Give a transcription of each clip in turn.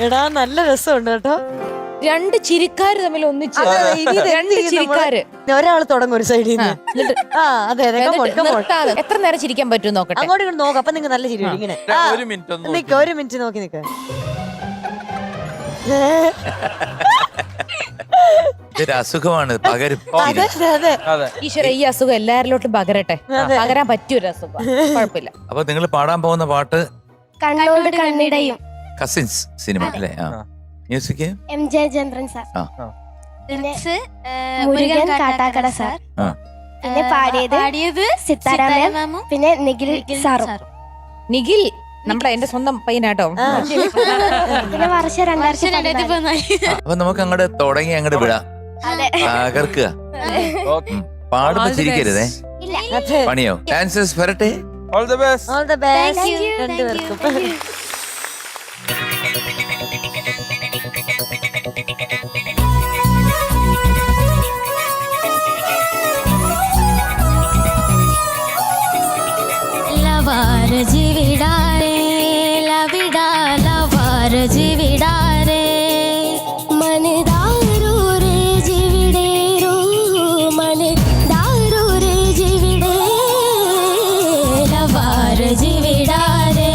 എടാ നല്ല രസമുണ്ട് കേട്ടോ. രണ്ട് ചിരിക്കാര് തമ്മിൽ ഒന്നിച്ച് രണ്ട് ചിരിക്കാര്. ഒരാള് തുടങ്ങും ഒരു സൈഡിൽ നിന്ന്. അതെ അതെ. എത്ര നേരം ചിരിക്കാൻ പറ്റും നോക്കട്ടെ. അങ്ങോട്ട് ഇങ്ങോട്ട് നോക്കാം. അപ്പൊ നിങ്ങൾ നല്ല ചിരി വരും. ഇങ്ങനെ നിക്ക, ഒരു മിനിറ്റ് നോക്കി നിക്ക. ഇതൊരു അസുഖമാണ്, പകരും. ഈശ്വര, ഈ അസുഖം എല്ലാരിലോട്ടും പകരട്ടെ. പകരാൻ പറ്റിയൊരു അസുഖം, കുഴപ്പമില്ല. അപ്പൊ നിങ്ങൾ പാടാൻ പോകുന്ന പാട്ട് കണ്ണോട് കണ്ണിടയും, കസിൻസ് സിനിമ അല്ലേ? മ്യൂസിക് MJ ചന്ദ്രൻ സാർ, പിന്നെ മുരുകൻ കാട്ടാക്കട സാർ, പിന്നെ പാടിയത് സിത്താരാമൻ, പിന്നെ നിഖിൽ സാറും. നിഖിൽ നമ്മുടെ എന്റെ സ്വന്തം പയ്യനാട്ടോ. പിന്നെ വർഷം 2014. അപ്പൊ നമുക്ക് അങ്ങോട്ട് തുടങ്ങി അങ്ങോട്ട് വിടാം. തകർക്കുക. പാടുമ്പോ ചിരിക്കരുതേ, പണിയോ. ഡാൻസേഴ്സ് വരട്ടെ. All the best. All the best രണ്ടുപേർക്കും. जीविडारे लविडा लवार जीविडारे मन दारू रे जीविडेरो मन दारू रे जीविडे लवार जीविडारे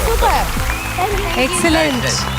സൂപ്പർ Nice, nice.